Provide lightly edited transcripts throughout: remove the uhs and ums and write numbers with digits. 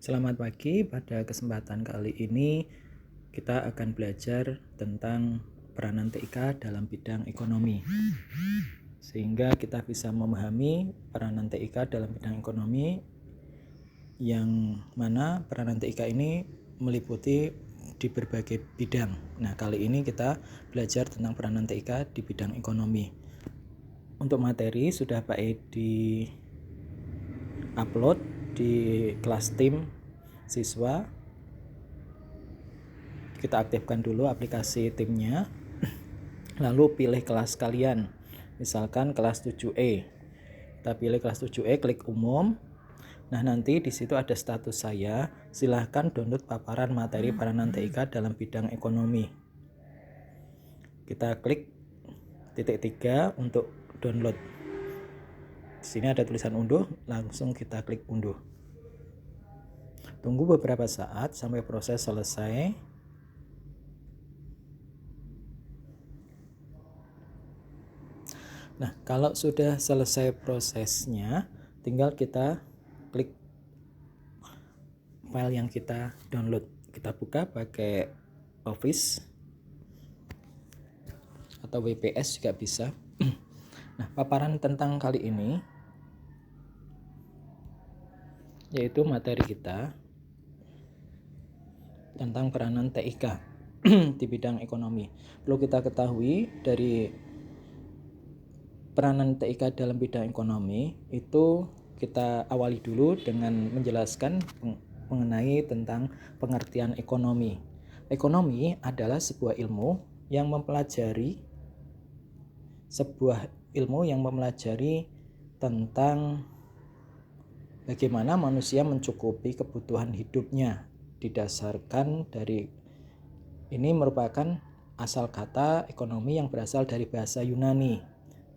Selamat pagi, pada kesempatan kali ini kita akan belajar tentang peranan TIK dalam bidang ekonomi. Sehingga kita bisa memahami peranan TIK dalam bidang ekonomi, yang mana peranan TIK ini meliputi di berbagai bidang. Nah, kali ini kita belajar tentang peranan TIK di bidang ekonomi. Untuk materi sudah Pak Edi upload di kelas tim siswa. Kita aktifkan dulu aplikasi timnya, lalu pilih kelas kalian, misalkan kelas 7E. Kita pilih kelas 7E, klik umum. Nah, nanti di situ ada status saya, silahkan download paparan materi peranan TIK dalam bidang ekonomi. Kita klik titik 3 untuk download. Di sini ada tulisan unduh, langsung kita klik unduh. Tunggu beberapa saat sampai proses selesai. Nah, kalau sudah selesai prosesnya, tinggal kita klik file yang kita download. Kita buka pakai Office atau WPS juga bisa. Nah, paparan tentang kali ini yaitu materi kita tentang peranan TIK di bidang ekonomi. Perlu kita ketahui, dari peranan TIK dalam bidang ekonomi itu kita awali dulu dengan menjelaskan mengenai tentang pengertian ekonomi. Ekonomi adalah sebuah ilmu yang mempelajari tentang bagaimana manusia mencukupi kebutuhan hidupnya. Didasarkan dari ini merupakan asal kata ekonomi yang berasal dari bahasa Yunani,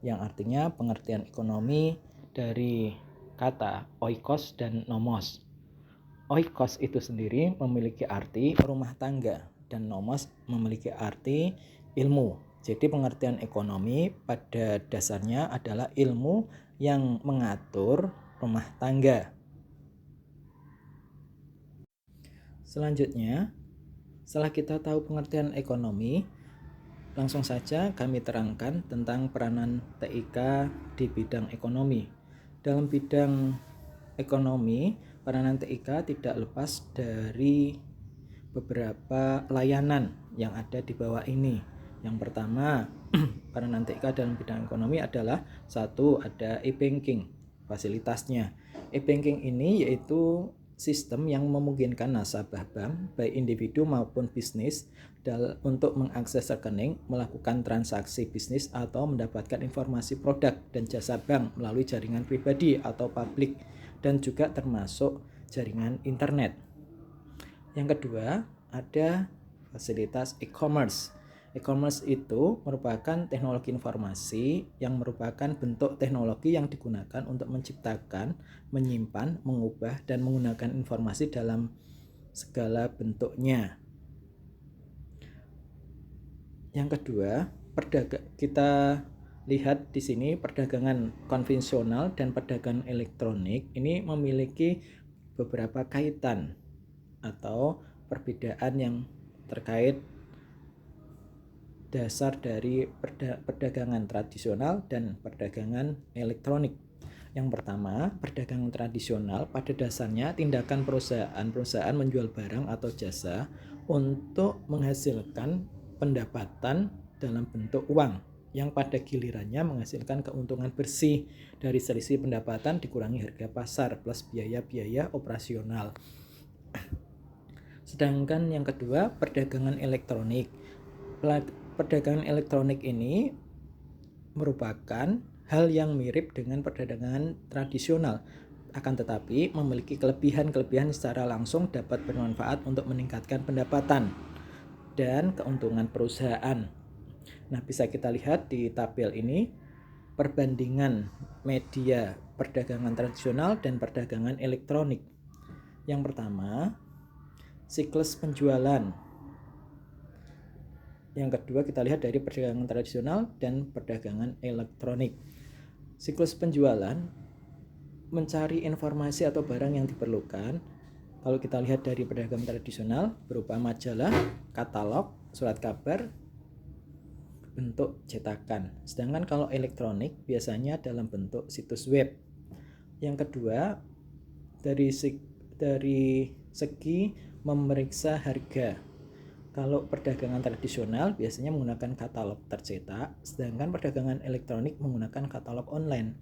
yang artinya pengertian ekonomi dari kata oikos dan nomos. Oikos itu sendiri memiliki arti rumah tangga dan nomos memiliki arti ilmu. Jadi pengertian ekonomi pada dasarnya adalah ilmu yang mengatur rumah tangga. Selanjutnya, setelah kita tahu pengertian ekonomi, langsung saja kami terangkan tentang peranan TIK di bidang ekonomi. Dalam bidang ekonomi, peranan TIK tidak lepas dari beberapa layanan yang ada di bawah ini. Yang pertama, peranan TIK dalam bidang ekonomi adalah satu, ada e-banking fasilitasnya. E-banking ini yaitu sistem yang memungkinkan nasabah bank, baik individu maupun bisnis, untuk mengakses rekening, melakukan transaksi bisnis, atau mendapatkan informasi produk dan jasa bank melalui jaringan pribadi atau publik, dan juga termasuk jaringan internet. Yang kedua, ada fasilitas e-commerce. E-commerce itu merupakan teknologi informasi yang merupakan bentuk teknologi yang digunakan untuk menciptakan, menyimpan, mengubah, dan menggunakan informasi dalam segala bentuknya. Yang kedua, kita lihat di sini perdagangan konvensional dan perdagangan elektronik ini memiliki beberapa kaitan atau perbedaan yang terkait dasar dari perdagangan tradisional dan perdagangan elektronik. Yang pertama, perdagangan tradisional pada dasarnya tindakan perusahaan menjual barang atau jasa untuk menghasilkan pendapatan dalam bentuk uang yang pada gilirannya menghasilkan keuntungan bersih dari selisih pendapatan dikurangi harga pasar plus biaya-biaya operasional. Sedangkan yang kedua, perdagangan elektronik. Perdagangan elektronik ini merupakan hal yang mirip dengan perdagangan tradisional, akan tetapi memiliki kelebihan-kelebihan secara langsung dapat bermanfaat untuk meningkatkan pendapatan dan keuntungan perusahaan. Nah, bisa kita lihat di tabel ini perbandingan media perdagangan tradisional dan perdagangan elektronik. Yang pertama, siklus penjualan. Yang kedua, kita lihat dari perdagangan tradisional dan perdagangan elektronik. Siklus penjualan mencari informasi atau barang yang diperlukan, Kalau kita lihat dari pedagang tradisional berupa majalah, katalog, surat kabar, bentuk cetakan. Sedangkan kalau elektronik biasanya dalam bentuk situs web. Yang kedua, dari segi memeriksa harga. Kalau perdagangan tradisional biasanya menggunakan katalog tercetak, sedangkan perdagangan elektronik menggunakan katalog online.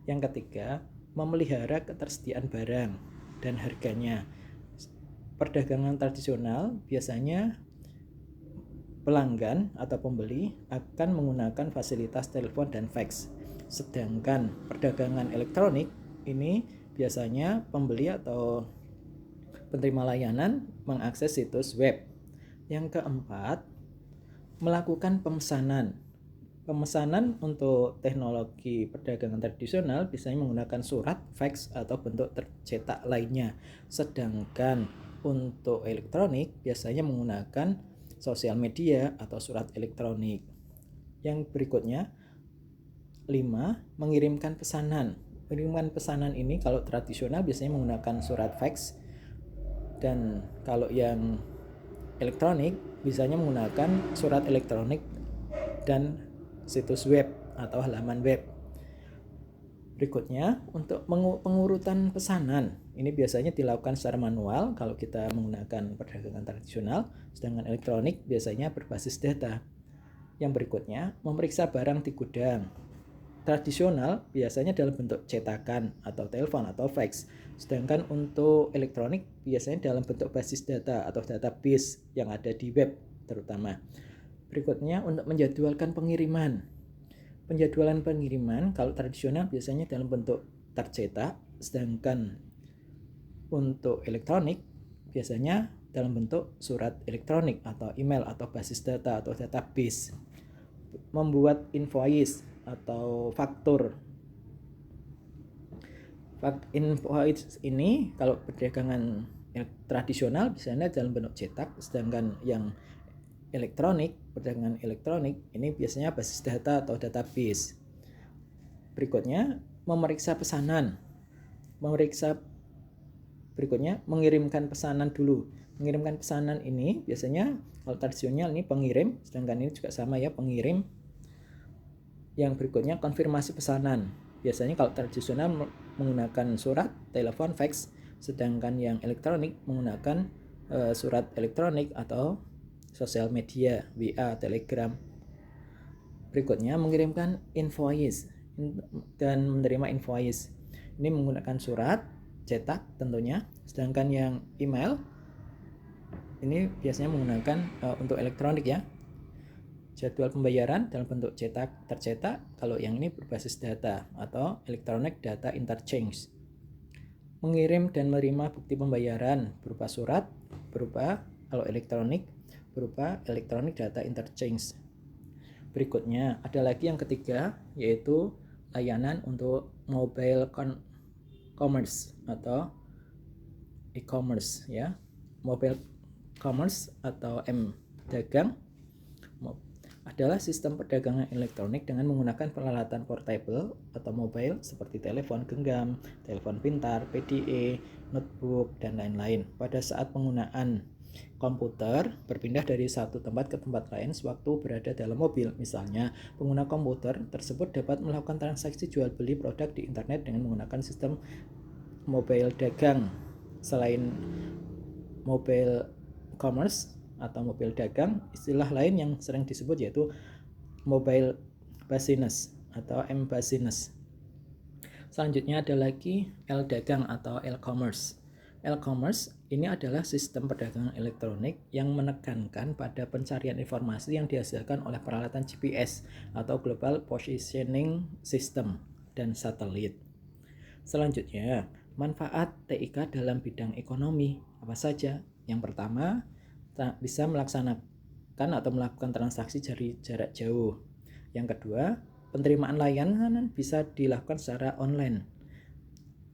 Yang ketiga, memelihara ketersediaan barang dan harganya. Perdagangan tradisional biasanya pelanggan atau pembeli akan menggunakan fasilitas telepon dan fax. Sedangkan perdagangan elektronik ini biasanya pembeli atau penerima layanan mengakses situs web. Yang keempat, melakukan pemesanan. Pemesanan untuk teknologi perdagangan tradisional biasanya menggunakan surat, fax, atau bentuk tercetak lainnya. Sedangkan untuk elektronik biasanya menggunakan sosial media atau surat elektronik. Yang berikutnya, 5. Mengirimkan pesanan. Mengirimkan pesanan ini kalau tradisional biasanya menggunakan surat fax, dan kalau yang elektronik biasanya menggunakan surat elektronik dan situs web atau halaman web. Berikutnya, untuk pengurutan pesanan ini biasanya dilakukan secara manual kalau kita menggunakan perdagangan tradisional, sedangkan elektronik biasanya berbasis data. Yang berikutnya, memeriksa barang di gudang. Tradisional biasanya dalam bentuk cetakan atau telepon atau fax, sedangkan untuk elektronik biasanya dalam bentuk basis data atau database yang ada di web terutama. Berikutnya, untuk menjadwalkan pengiriman. Penjadwalan pengiriman kalau tradisional biasanya dalam bentuk tercetak, sedangkan untuk elektronik biasanya dalam bentuk surat elektronik atau email atau basis data atau database. Membuat invoice atau faktur. Invoice ini kalau perdagangan tradisional biasanya dalam bentuk cetak, sedangkan yang elektronik, perdagangan elektronik ini biasanya basis data atau database. Berikutnya, memeriksa pesanan. Berikutnya, mengirimkan pesanan dulu. Mengirimkan pesanan ini biasanya kalau tradisional ini pengirim, sedangkan ini juga sama ya, pengirim. Yang berikutnya, konfirmasi pesanan. Biasanya kalau tradisional menggunakan surat, telepon, fax, sedangkan yang elektronik menggunakan surat elektronik atau sosial media, WA, Telegram. Berikutnya, mengirimkan invoice dan menerima invoice. Ini menggunakan surat, cetak tentunya, sedangkan yang email ini biasanya menggunakan untuk elektronik ya. Jadwal pembayaran dalam bentuk cetak tercetak, kalau yang ini berbasis data atau electronic data interchange. Mengirim dan menerima bukti pembayaran berupa surat, berupa kalau elektronik berupa electronic data interchange. Berikutnya ada lagi yang ketiga, yaitu layanan untuk mobile commerce atau e-commerce ya. Mobile commerce atau dagang adalah sistem perdagangan elektronik dengan menggunakan peralatan portable atau mobile seperti telepon genggam, telepon pintar, PDA, notebook, dan lain-lain. Pada saat penggunaan komputer berpindah dari satu tempat ke tempat lain sewaktu berada dalam mobil. Misalnya, pengguna komputer tersebut dapat melakukan transaksi jual beli produk di internet dengan menggunakan sistem mobile dagang. Selain mobile commerce atau mobil dagang, istilah lain yang sering disebut yaitu mobile business atau m-business. Selanjutnya ada lagi l-dagang atau l-commerce. L-commerce ini adalah sistem perdagangan elektronik yang menekankan pada pencarian informasi yang dihasilkan oleh peralatan GPS atau Global Positioning System dan satelit. Selanjutnya, manfaat TIK dalam bidang ekonomi apa saja? Yang pertama, bisa melaksanakan atau melakukan transaksi dari jarak jauh. Yang kedua, penerimaan layanan bisa dilakukan secara online.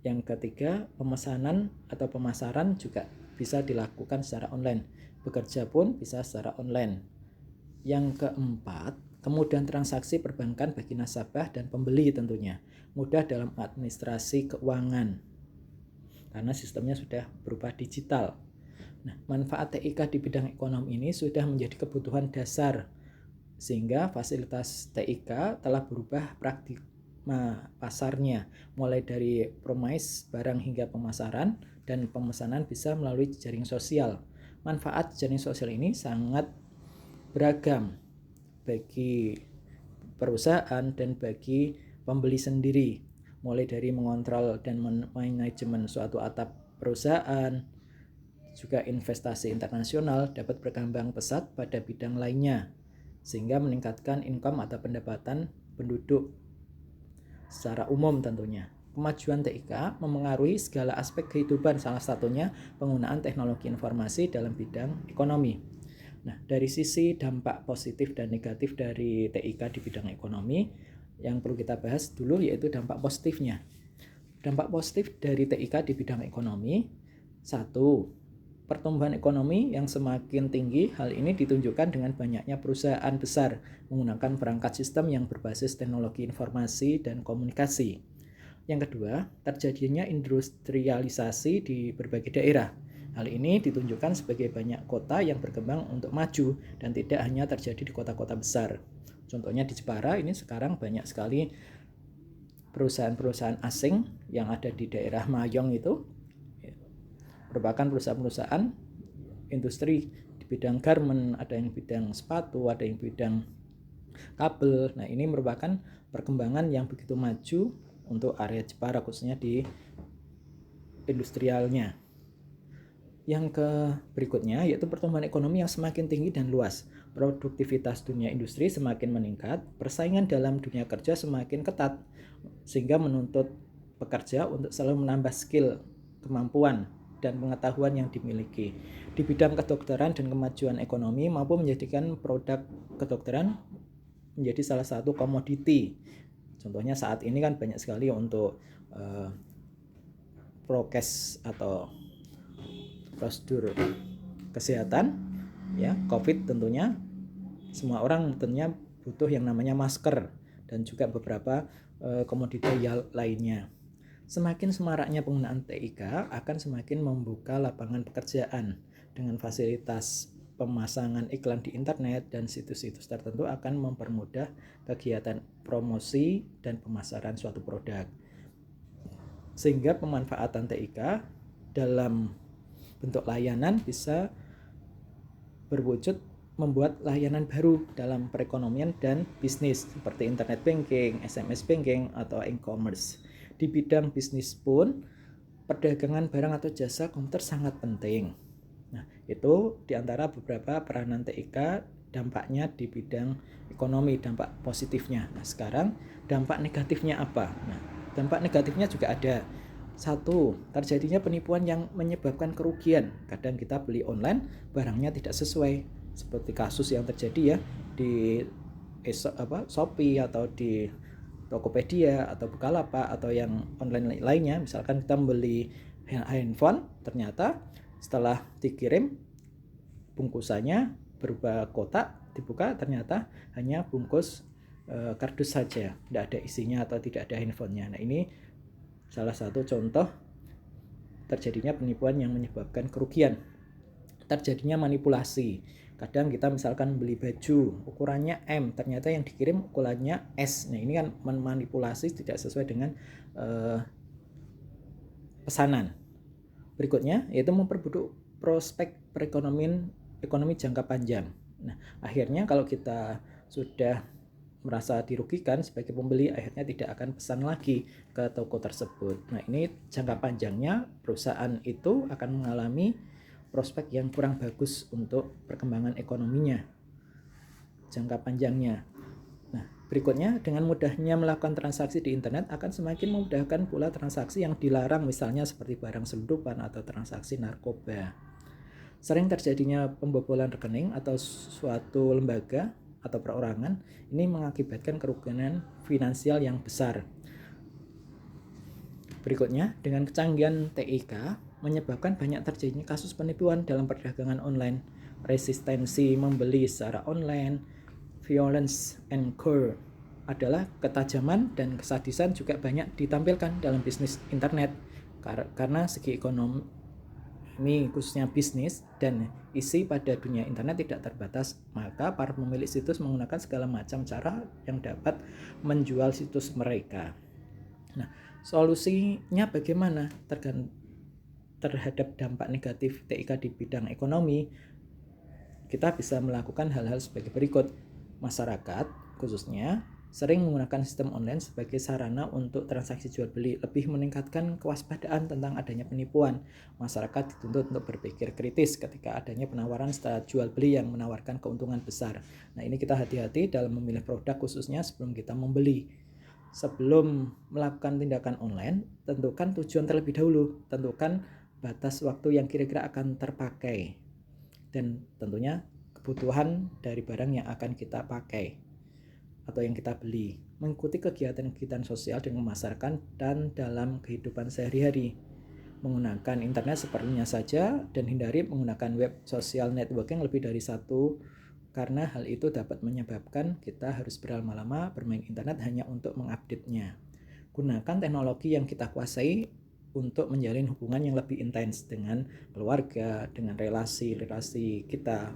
Yang ketiga, pemesanan atau pemasaran juga bisa dilakukan secara online. Bekerja pun bisa secara online. Yang keempat, kemudahan transaksi perbankan bagi nasabah dan pembeli tentunya. Mudah dalam administrasi keuangan. karena sistemnya sudah berupa digital. Nah, manfaat TIK di bidang ekonomi ini sudah menjadi kebutuhan dasar, sehingga fasilitas TIK telah berubah paradigma pasarnya, mulai dari promise barang hingga pemasaran, dan pemesanan bisa melalui jejaring sosial. Manfaat jejaring sosial ini sangat beragam bagi perusahaan dan bagi pembeli sendiri, mulai dari mengontrol dan manajemen suatu atap perusahaan, juga investasi internasional dapat berkembang pesat pada bidang lainnya, sehingga meningkatkan income atau pendapatan penduduk secara umum tentunya. Kemajuan TIK memengaruhi segala aspek kehidupan, salah satunya penggunaan teknologi informasi dalam bidang ekonomi. Nah, dari sisi dampak positif dan negatif dari TIK di bidang ekonomi, yang perlu kita bahas dulu yaitu dampak positifnya. Dampak positif dari TIK di bidang ekonomi, 1. Pertumbuhan ekonomi yang semakin tinggi. Hal ini ditunjukkan dengan banyaknya perusahaan besar menggunakan perangkat sistem yang berbasis teknologi informasi dan komunikasi. Yang kedua, terjadinya industrialisasi di berbagai daerah. Hal ini ditunjukkan sebagai banyak kota yang berkembang untuk maju dan tidak hanya terjadi di kota-kota besar. Contohnya di Jepara ini sekarang banyak sekali perusahaan-perusahaan asing yang ada di daerah Mayong itu merupakan perusahaan-perusahaan industri di bidang garment, ada yang bidang sepatu, ada yang bidang kabel. Nah, ini merupakan perkembangan yang begitu maju untuk area Jepara, khususnya di industrialnya. Yang berikutnya yaitu pertumbuhan ekonomi yang semakin tinggi dan luas. Produktivitas dunia industri semakin meningkat, persaingan dalam dunia kerja semakin ketat, sehingga menuntut pekerja untuk selalu menambah skill, kemampuan, dan pengetahuan yang dimiliki. Di bidang kedokteran dan kemajuan ekonomi mampu menjadikan produk kedokteran menjadi salah satu komoditi. Contohnya saat ini kan banyak sekali untuk prokes atau prosedur kesehatan, ya, COVID tentunya. Semua orang tentunya butuh yang namanya masker dan juga beberapa komoditi lainnya. Semakin semaraknya penggunaan TIK akan semakin membuka lapangan pekerjaan. Dengan fasilitas pemasangan iklan di internet dan situs-situs tertentu akan mempermudah kegiatan promosi dan pemasaran suatu produk. Sehingga pemanfaatan TIK dalam bentuk layanan bisa berwujud membuat layanan baru dalam perekonomian dan bisnis seperti internet banking, SMS banking, atau e-commerce. Di bidang bisnis pun perdagangan barang atau jasa komputer sangat penting. Nah, itu diantara beberapa peranan TIK dampaknya di bidang ekonomi, dampak positifnya. Nah, sekarang dampak negatifnya apa? Nah, dampak negatifnya juga ada. 1. Terjadinya penipuan yang menyebabkan kerugian. Kadang kita beli online, barangnya tidak sesuai. Seperti kasus yang terjadi ya di Shopee atau di Tokopedia atau Bukalapak atau yang online lainnya. Misalkan kita membeli handphone, ternyata setelah dikirim bungkusannya berubah kotak, dibuka ternyata hanya bungkus kardus saja, tidak ada isinya atau tidak ada handphonenya. Nah, ini salah satu contoh terjadinya penipuan yang menyebabkan kerugian. Terjadinya manipulasi. Kadang kita misalkan beli baju ukurannya M, ternyata yang dikirim ukurannya S. Nah, ini kan memanipulasi, tidak sesuai dengan pesanan. Berikutnya yaitu memperburuk prospek perekonomian ekonomi jangka panjang. Nah, akhirnya kalau kita sudah merasa dirugikan sebagai pembeli, akhirnya tidak akan pesan lagi ke toko tersebut. Nah, ini jangka panjangnya perusahaan itu akan mengalami prospek yang kurang bagus untuk perkembangan ekonominya jangka panjangnya. Nah, berikutnya dengan mudahnya melakukan transaksi di internet akan semakin memudahkan pula transaksi yang dilarang, misalnya seperti barang selundupan atau transaksi narkoba. Sering terjadinya pembobolan rekening atau suatu lembaga atau perorangan, ini mengakibatkan kerugian finansial yang besar. Berikutnya, dengan kecanggihan TIK menyebabkan banyak terjadinya kasus penipuan dalam perdagangan online, resistensi membeli secara online, violence and core adalah ketajaman dan kesadisan juga banyak ditampilkan dalam bisnis internet. Karena segi ekonomi khususnya bisnis dan isi pada dunia internet tidak terbatas, maka para pemilik situs menggunakan segala macam cara yang dapat menjual situs mereka. Nah, solusinya bagaimana terhadap dampak negatif TIK di bidang ekonomi? Kita bisa melakukan hal-hal sebagai berikut. Masyarakat khususnya sering menggunakan sistem online sebagai sarana untuk transaksi jual beli, lebih meningkatkan kewaspadaan tentang adanya penipuan. Masyarakat dituntut untuk berpikir kritis ketika adanya penawaran setelah jual beli yang menawarkan keuntungan besar. Nah, ini kita hati-hati dalam memilih produk khususnya sebelum kita membeli. Sebelum melakukan tindakan online, tentukan tujuan terlebih dahulu. Tentukan batas waktu yang kira-kira akan terpakai. Dan tentunya kebutuhan dari barang yang akan kita pakai atau yang kita beli. Mengikuti kegiatan-kegiatan sosial dengan masyarakat dan dalam kehidupan sehari-hari. Menggunakan internet seperlunya saja dan hindari menggunakan web social networking lebih dari satu, karena hal itu dapat menyebabkan kita harus berlama-lama bermain internet hanya untuk mengupdate-nya. Gunakan teknologi yang kita kuasai untuk menjalin hubungan yang lebih intens dengan keluarga, dengan relasi-relasi kita.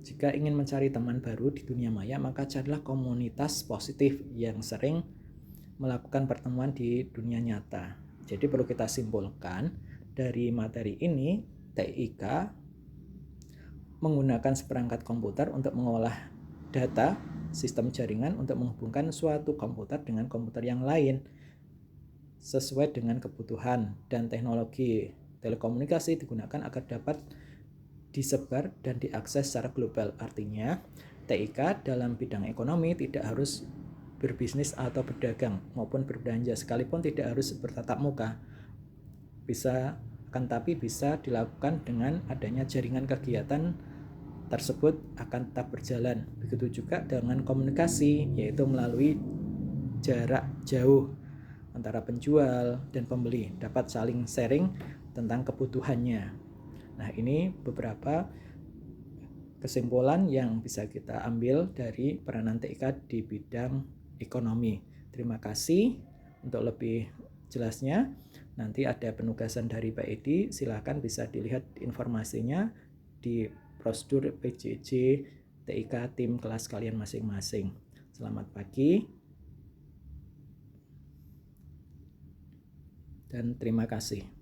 Jika ingin mencari teman baru di dunia maya, maka carilah komunitas positif yang sering melakukan pertemuan di dunia nyata. Jadi perlu kita simpulkan dari materi ini, TIK menggunakan seperangkat komputer untuk mengolah data sistem jaringan untuk menghubungkan suatu komputer dengan komputer yang lain sesuai dengan kebutuhan, dan teknologi telekomunikasi digunakan agar dapat disebar dan diakses secara global. Artinya, TIK dalam bidang ekonomi tidak harus berbisnis atau berdagang maupun berbelanja, sekalipun tidak harus bertatap muka. Tapi bisa dilakukan dengan adanya jaringan kegiatan tersebut akan tetap berjalan. Begitu juga dengan komunikasi, yaitu melalui jarak jauh antara penjual dan pembeli, dapat saling sharing tentang kebutuhannya. Nah, ini beberapa kesimpulan yang bisa kita ambil dari peranan TIK di bidang ekonomi. Terima kasih. Untuk lebih jelasnya, nanti ada penugasan dari Pak Edi, silahkan bisa dilihat informasinya di prosedur PJJ TIK tim kelas kalian masing-masing. Selamat pagi dan terima kasih.